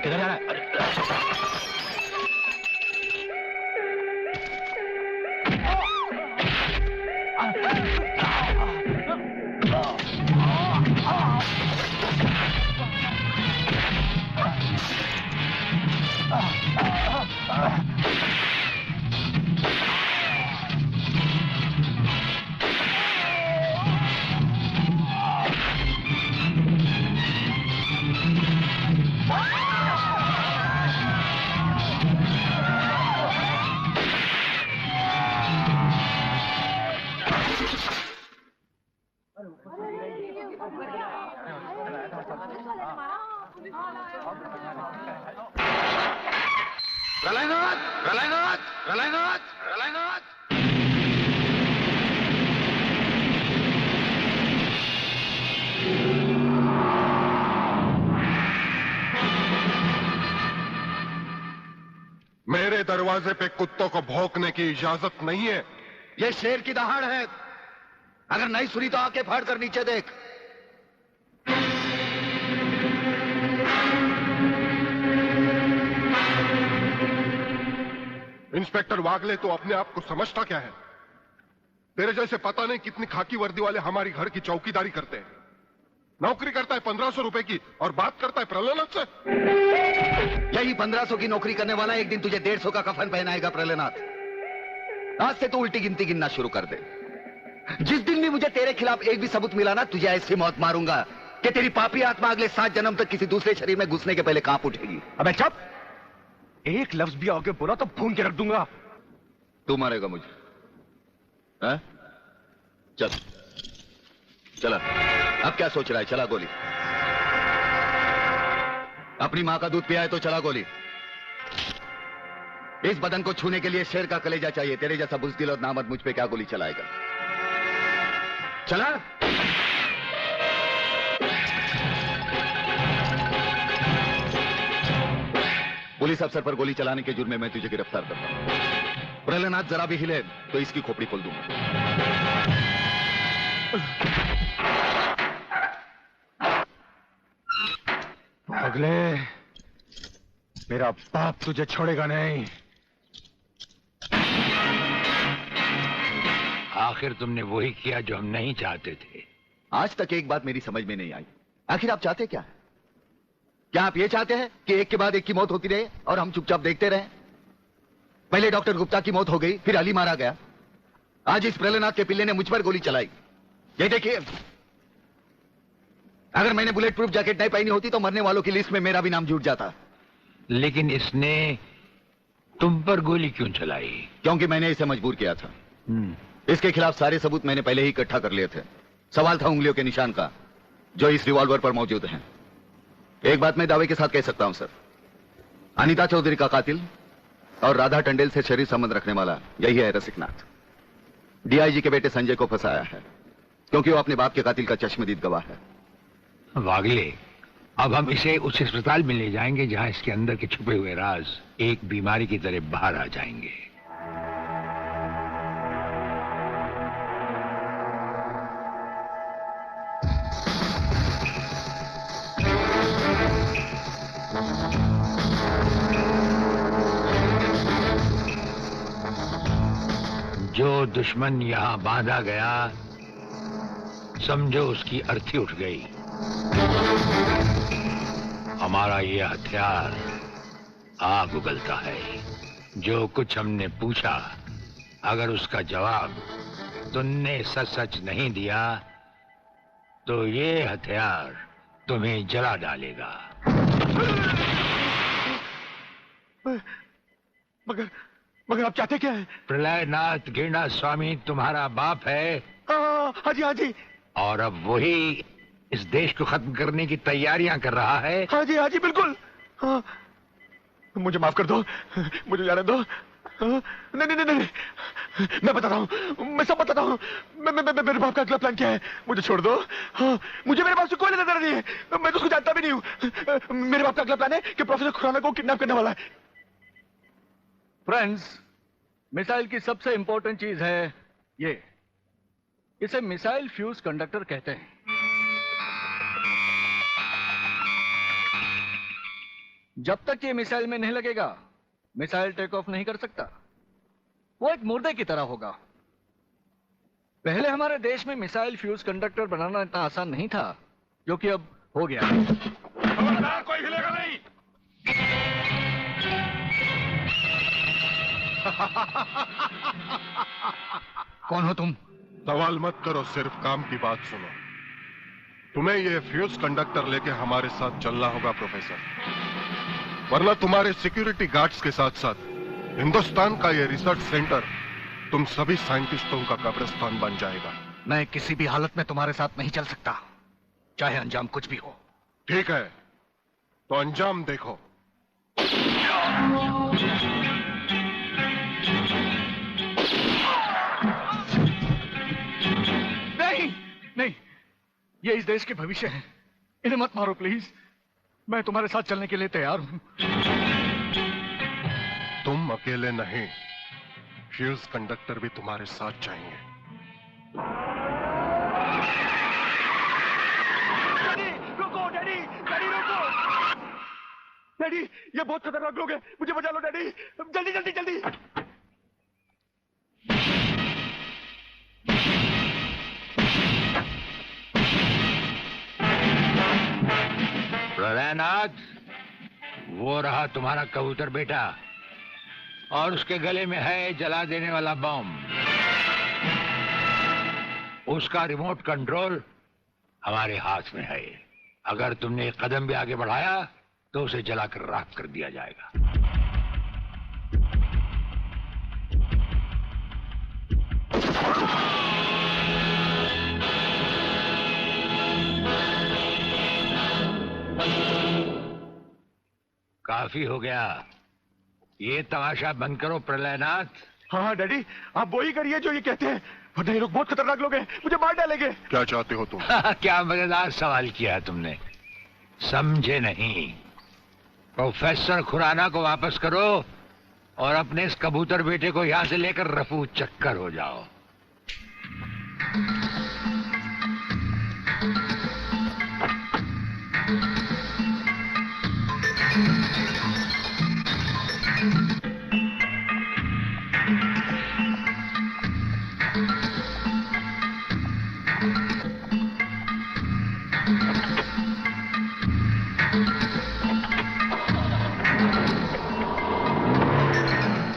किधर जा रहा है? प्रलयनाथ, प्रलयनाथ, प्रलयनाथ, प्रलयनाथ। मेरे दरवाजे पे कुत्तों को भौंकने की इजाजत नहीं है। ये शेर की दहाड़ है। अगर नहीं सुनी तो आके फाड़ कर नीचे देख। इंस्पेक्टर वागले, तो अपने आप को समझता क्या है? तेरे जैसे पता नहीं कितनी खाकी वर्दी वाले हमारी घर की चौकीदारी करते हैं। नौकरी करता है 1500 रुपए की और बात करता है प्रलयनाथ से। यही 1500 की नौकरी करने वाला एक दिन तुझे 150 का कफन पहनाएगा प्रलयनाथ। आज से तू उल्टी गिनती गिनना शुरू कर दे। जिस दिन भी मुझे तेरे खिलाफ एक भी सबूत मिला ना, तुझे ऐसी मौत मारूंगा कि तेरी पापी आत्मा अगले 7 जन्म तक किसी दूसरे शरीर में घुसने के पहले कांप उठेगी। अबे चुप! एक लफ्ज भी आगे बोला तो भून के रख दूंगा। तू मारेगा मुझे? है? चल चला। अब क्या सोच रहा है? चला गोली। अपनी मां का दूध पिया है तो चला गोली। इस बदन को छूने के लिए शेर का कलेजा चाहिए। तेरे जैसा बुज़दिल और नामर्द मुझ पे क्या गोली चलाएगा? चला। पुलिस अफसर पर गोली चलाने के जुर्म में मैं तुझे गिरफ्तार करता हूं। प्रलयनाथ जरा भी हिले तो इसकी खोपड़ी खोल दूंगा। अगले, मेरा बाप तुझे छोड़ेगा नहीं। आखिर तुमने वही किया जो हम नहीं चाहते थे। आज तक एक बात मेरी समझ में नहीं आई। आखिर आप चाहते क्या है? क्या आप ये चाहते हैं कि एक के बाद एक की मौत होती रहे और हम चुपचाप देखते रहें? पहले डॉक्टर गुप्ता की मौत हो गई, फिर अली मारा गया। आज इस प्रलयनाथ के पिल्ले ने मुझ पर गोली चलाई। ये देखिए, अगर मैंने बुलेट प्रूफ जैकेट नहीं पहनी होती तो मरने वालों की लिस्ट में मेरा भी नाम जुड़ जाता। लेकिन इसने तुम पर गोली क्यों चलाई? क्योंकि मैंने इसे मजबूर किया था। इसके खिलाफ सारे सबूत मैंने पहले ही इकट्ठा कर लिए थे। सवाल था उंगलियों के निशान का, जो इस रिवॉल्वर पर मौजूद हैं। एक बात मैं दावे के साथ कह सकता हूं सर, अनीता चौधरी का कातिल और राधा टंडेल से शरीर संबंध रखने वाला यही है रसिकनाथ। डीआईजी के बेटे संजय को फंसाया है क्योंकि वो अपने बाप के कातिल का चश्मदीद गवाह है। वागले, अब हम इसे उस अस्पताल में ले जाएंगे जहां इसके अंदर के छुपे हुए राज एक बीमारी की तरह बाहर आ जाएंगे। जो दुश्मन यहां बांधा गया, समझो उसकी अर्थी उठ गई। हमारा ये हथियार आग उगलता है। जो कुछ हमने पूछा, अगर उसका जवाब तुमने सच सच नहीं दिया तो ये हथियार तुम्हें जला डालेगा। मगर आप चाहते क्या है? प्रलयनाथ गिरना स्वामी तुम्हारा बाप है। हाँ जी, हाँ जी। और अब वही इस देश को खत्म करने की तैयारियां कर रहा है। हाँ जी, बिल्कुल। हाँ, मुझे माफ कर दो, मुझे जाने दो। नहीं, मैं बताता हूँ, मैं सब बताता हूँ। मेरे बाप का अगला प्लान क्या है? मुझे छोड़ दो। हाँ, मुझे मेरे बाप से कोई लेना नहीं है। मैं तो उसको जानता भी नहीं हूँ। मेरे बाप का अगला प्लान है कि प्रोफेसर खुराना को किडनैप करने वाला है। फ्रेंड्स, मिसाइल की सबसे इंपॉर्टेंट चीज है ये, इसे मिसाइल फ्यूज कंडक्टर कहते हैं। जब तक ये मिसाइल में नहीं लगेगा, मिसाइल टेक ऑफ नहीं कर सकता। वो एक मुर्दे की तरह होगा। पहले हमारे देश में मिसाइल फ्यूज कंडक्टर बनाना इतना आसान नहीं था, जो कि अब हो गया। खबरदार, कोई हिलेगा नहीं। कौन हो तुम? सवाल मत करो, सिर्फ काम की बात सुनो। तुम्हें ये फ्यूज कंडक्टर लेके हमारे साथ चलना होगा प्रोफेसर, वरना तुम्हारे सिक्योरिटी गार्ड्स के साथ साथ हिंदुस्तान का ये रिसर्च सेंटर तुम सभी साइंटिस्टों का कब्रिस्तान बन जाएगा। मैं किसी भी हालत में तुम्हारे साथ नहीं चल सकता, चाहे अंजाम कुछ भी हो। ठीक है, तो अंजाम देखो। नहीं नहीं, ये इस देश के भविष्य है। इन्हें मत मारो प्लीज। मैं तुम्हारे साथ चलने के लिए तैयार हूं। तुम अकेले नहीं, फ्यूज कंडक्टर भी तुम्हारे साथ चाहिए। डैडी रुको, डैडी डैडी रुको। डैडी, ये बहुत खतरनाक लोग हैं, मुझे बचा लो डैडी, जल्दी जल्दी जल्दी। प्रलयनाथ, वो रहा तुम्हारा कबूतर बेटा, और उसके गले में है जला देने वाला बम। उसका रिमोट कंट्रोल हमारे हाथ में है। अगर तुमने एक कदम भी आगे बढ़ाया तो उसे जलाकर राख कर दिया जाएगा। काफी हो गया, ये तमाशा बंद करो प्रलयनाथ। हाँ हाँ डैडी, आप वो ही करिए जो ये कहते हैं, वरना ये लोग बहुत खतरनाक लोग हैं, मुझे मार डालेंगे। क्या चाहते हो तुम? क्या मजेदार सवाल किया है तुमने, समझे नहीं। प्रोफेसर खुराना को वापस करो और अपने इस कबूतर बेटे को यहां से लेकर रफू चक्कर हो जाओ।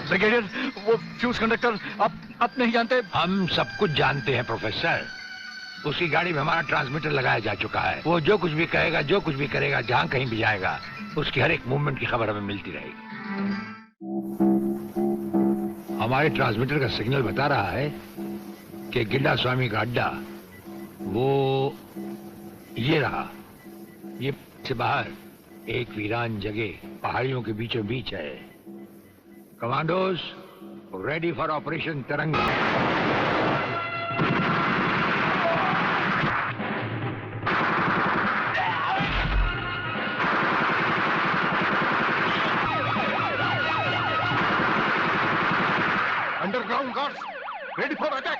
ब्रिगेडियर, वो फ्यूज कंडक्टर आप नहीं जानते? हम सब कुछ जानते हैं प्रोफेसर। उसकी गाड़ी में हमारा ट्रांसमीटर लगाया जा चुका है। वो जो कुछ भी कहेगा, जो कुछ भी करेगा, जहां कहीं भी जाएगा, उसकी हर एक मूवमेंट की खबर हमें मिलती रहेगी। हमारे ट्रांसमीटर का सिग्नल बता रहा है कि गिड्डा स्वामी का अड्डा वो ये रहा। ये से बाहर एक वीरान जगह पहाड़ियों के बीचों बीच है। कमांडोज रेडी फॉर ऑपरेशन तिरंगा। Underground guards ready for attack.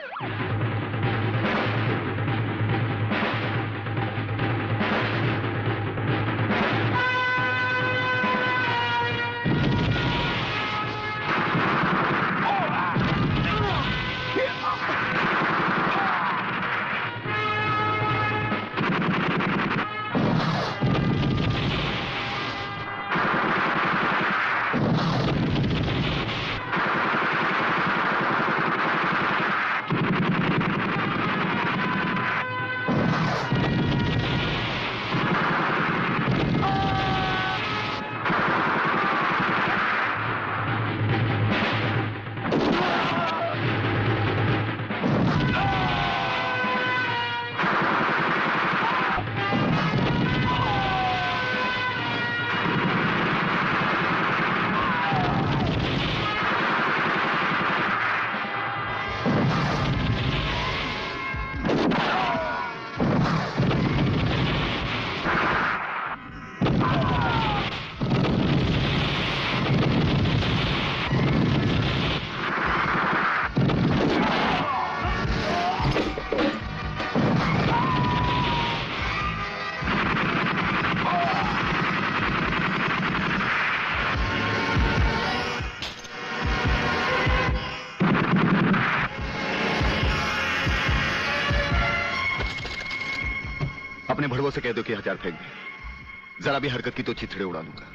से कह दो कि हथियार फेंक दे। जरा भी हरकत की तो चिथड़े उड़ा दूंगा।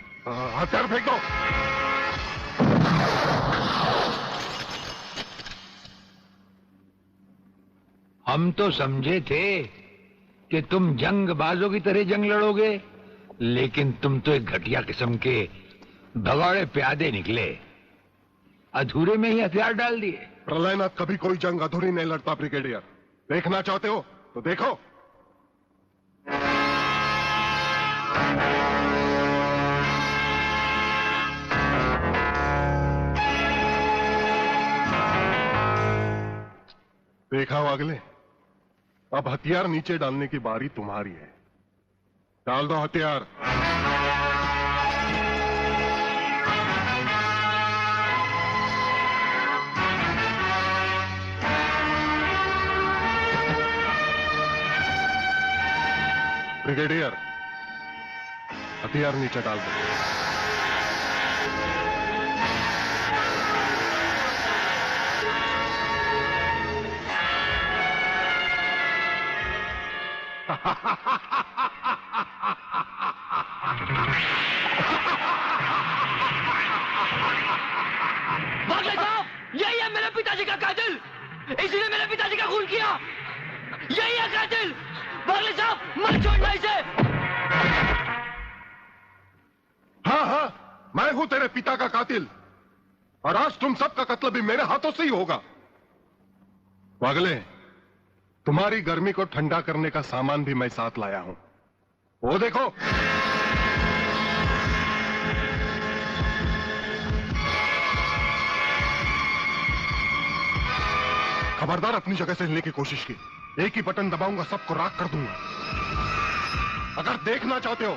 हथियार फेंक दो। हम तो समझे थे कि तुम जंगबाजों की तरह जंग लड़ोगे, लेकिन तुम तो एक घटिया किस्म के भगौड़े प्यादे निकले। अधूरे में ही हथियार डाल दिए। प्रलयनाथ कभी कोई जंग अधूरी नहीं लड़ता ब्रिगेडियर। देखना चाहते हो तो देखो। देखा वागले, अब हथियार नीचे डालने की बारी तुम्हारी है। डाल दो हथियार। ब्रिगेडियर, हथियार नीचे डाल दो। बागले साहब, यही है मेरे पिताजी का कातिल। इसीने मेरे पिताजी का खून किया। यही है कातिल। बागले साहब, मत छोड़ना इसे। हाँ हाँ, मैं हूं तेरे पिता का कातिल, और आज तुम सबका कत्ल भी मेरे हाथों से ही होगा। वागले, तुम्हारी गर्मी को ठंडा करने का सामान भी मैं साथ लाया हूं। वो देखो। खबरदार अपनी जगह से हिलने की कोशिश की। एक ही बटन दबाऊंगा, सबको राख कर दूंगा। अगर देखना चाहते हो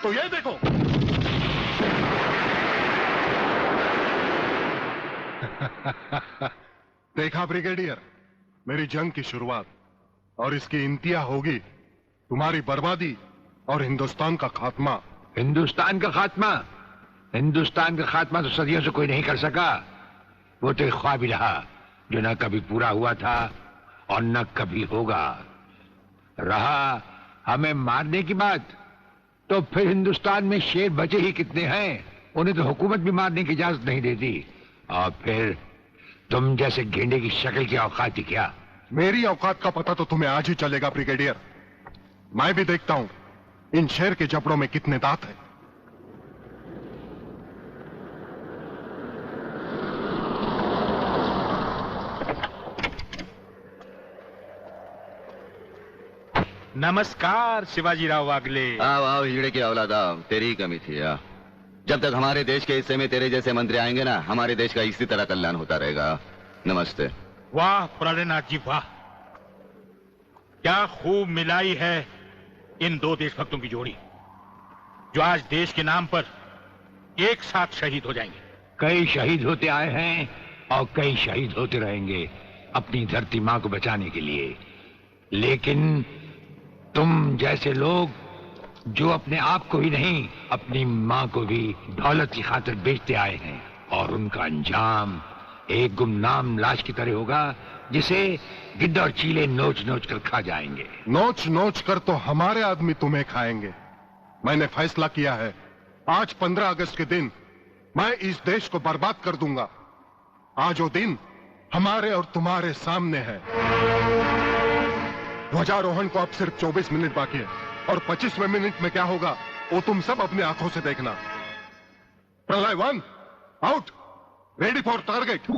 तो ये देखो। देखा ब्रिगेडियर, मेरी जंग की शुरुआत, और इसकी इंतहा होगी तुम्हारी बर्बादी और हिंदुस्तान का खात्मा। हिंदुस्तान का खात्मा? हिंदुस्तान का खात्मा तो सदियों से कोई नहीं कर सका। वो तो एक ख्वाब ही रहा जो न कभी पूरा हुआ था और न कभी होगा। रहा हमें मारने की बात, तो फिर हिंदुस्तान में शेर बचे ही कितने हैं। उन्हें तो हुकूमत भी मारने की इजाजत नहीं देती। और फिर तुम जैसे गेंडे की शक्ल की औकात ही क्या? मेरी औकात का पता तो तुम्हें आज ही चलेगा ब्रिगेडियर। मैं भी देखता हूं इन शेर के जबड़ों में कितने दांत हैं। नमस्कार शिवाजीराव वागले। आओ आओ हिजड़े की औलाद आओ, तेरी ही कमी थी। आ जब तक हमारे देश के हिस्से में तेरे जैसे मंत्री आएंगे ना, हमारे देश का इसी तरह कल्याण होता रहेगा। नमस्ते। वाह प्रलयनाथ जी वाह, क्या खूब मिलाई है इन दो देशभक्तों की जोड़ी, जो आज देश के नाम पर एक साथ शहीद हो जाएंगे। कई शहीद होते आए हैं और कई शहीद होते रहेंगे अपनी धरती मां को बचाने के लिए। लेकिन तुम जैसे लोग जो अपने आप को ही नहीं, अपनी मां को भी दौलत की खातिर बेचते आए हैं, और उनका अंजाम एक गुमनाम लाश की तरह होगा जिसे गिद्ध और चीले नोच नोच कर खा जाएंगे। नोच नोच कर तो हमारे आदमी तुम्हें खाएंगे। मैंने फैसला किया है, आज 15 अगस्त के दिन मैं इस देश को बर्बाद कर दूंगा। आज वो दिन हमारे और तुम्हारे सामने है। ध्वजारोहण को अब सिर्फ 24 मिनट बाकी है, और 25वें मिनट में क्या होगा वो तुम सब अपनी आंखों से देखना। प्रलय 1 आउट, रेडी फॉर टारगेट।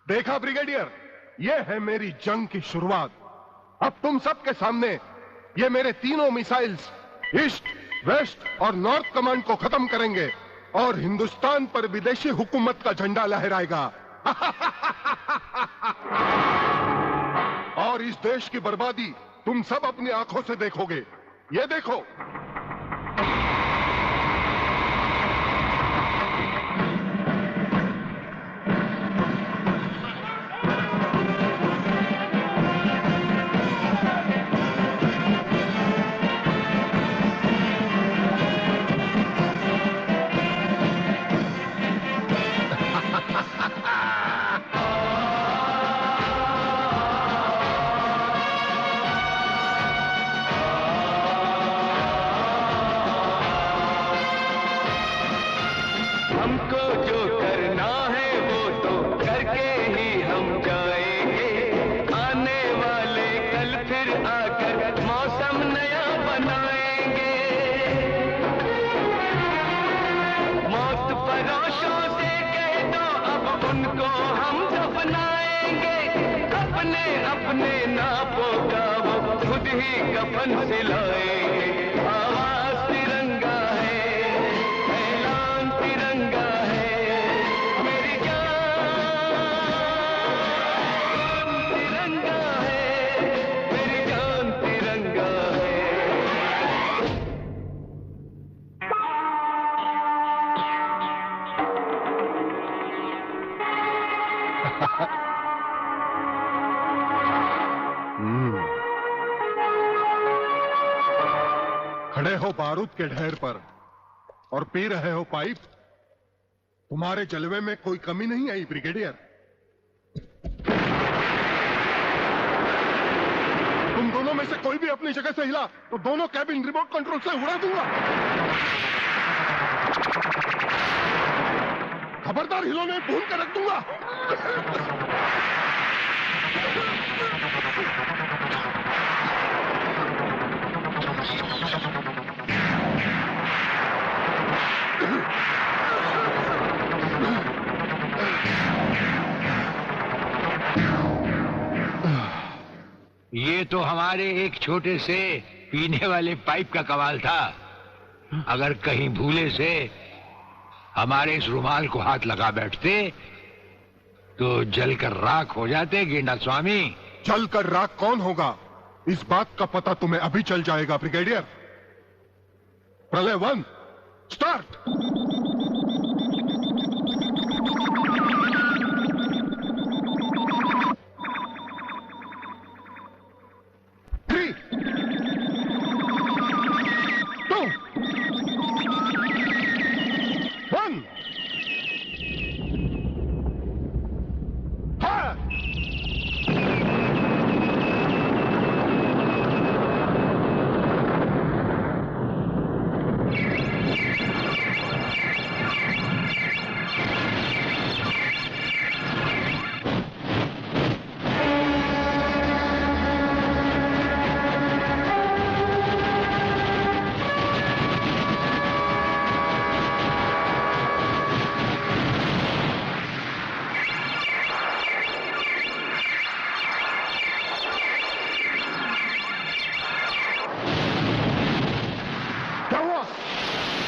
देखा ब्रिगेडियर, ये है मेरी जंग की शुरुआत। अब तुम सबके सामने ये मेरे तीनों मिसाइल्स ईस्ट, वेस्ट और नॉर्थ कमांड को खत्म करेंगे और हिंदुस्तान पर विदेशी हुकूमत का झंडा लहराएगा। और इस देश की बर्बादी तुम सब अपनी आंखों से देखोगे। ये देखो, हमको जो करना है वो तो करके ही हम जाएंगे। आने वाले कल फिर आकर मौसम नया बनाएंगे। मौत परोशों से कह दो अब उनको हम दफनाएंगे। अपने अपने नापों का वो खुद ही कफन सिलाएंगे। आवाज तिरंगा है, ऐलान तिरंगा है, मेरी जान तिरंगा है, मेरी जान तिरंगा है। खड़े हो बारूद के ढेर पर और पी रहे हो पाइप। तुम्हारे जलवे में कोई कमी नहीं आई ब्रिगेडियर। तुम दोनों में से कोई भी अपनी जगह से हिला तो दोनों कैबिन रिमोट कंट्रोल से उड़ा दूंगा। खबरदार हिलोने भून कर रख दूंगा। ये तो हमारे एक छोटे से पीने वाले पाइप का कमाल था। अगर कहीं भूले से हमारे इस रुमाल को हाथ लगा बैठते तो जलकर राख हो जाते गेंडा स्वामी। जलकर राख कौन होगा, इस बात का पता तुम्हें अभी चल जाएगा ब्रिगेडियर। प्रलय 1 स्टार्ट।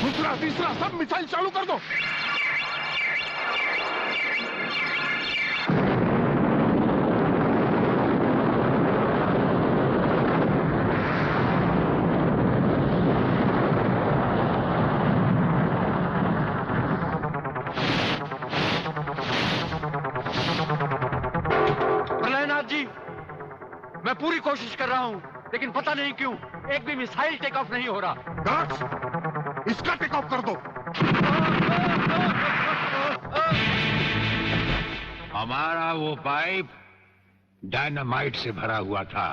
दूसरा तीसरा सब मिसाइल चालू कर दो। प्रलयनाथ जी, मैं पूरी कोशिश कर रहा हूँ, लेकिन पता नहीं क्यों एक भी मिसाइल टेक ऑफ नहीं हो रहा। गार्ड्स, इसका टेक ऑफ कर दो। हमारा वो पाइप डायनामाइट से भरा हुआ था।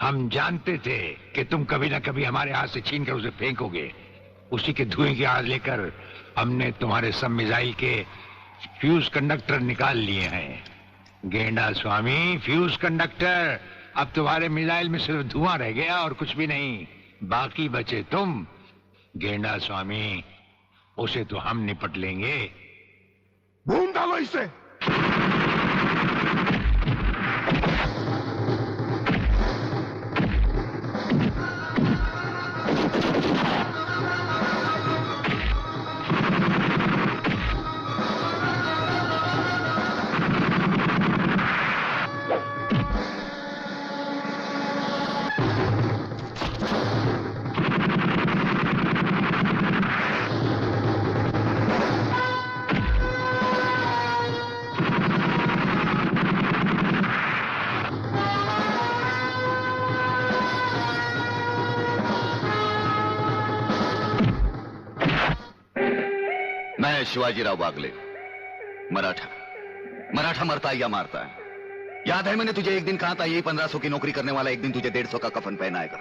हम जानते थे कि तुम कभी ना कभी हमारे हाथ से छीन कर उसे फेंकोगे। उसी के धुएं की आग लेकर हमने तुम्हारे सब मिसाइल के फ्यूज कंडक्टर निकाल लिए हैं। गेंडा स्वामी, फ्यूज कंडक्टर, अब तुम्हारे मिसाइल में सिर्फ धुआं रह गया और कुछ भी नहीं। बाकी बचे तुम। गेंडा स्वामी, उसे तो हम निपट लेंगे। भून डालो इसे। मैं शिवाजीराव बागले, मराठा मरता है या मारता है। याद है मैंने तुझे एक दिन कहा था, यही 1500 की नौकरी करने वाला एक दिन तुझे 150 का कफन पहनाएगा।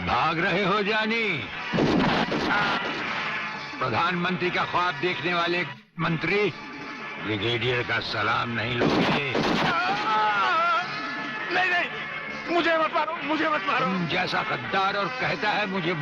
भाग रहे हो जानी? प्रधानमंत्री का ख्वाब देखने वाले मंत्री ब्रिगेडियर का सलाम नहीं लोगे? नहीं, मुझे मत मारो, मुझे मत मारो। तुम जैसा गद्दार और कहता है मुझे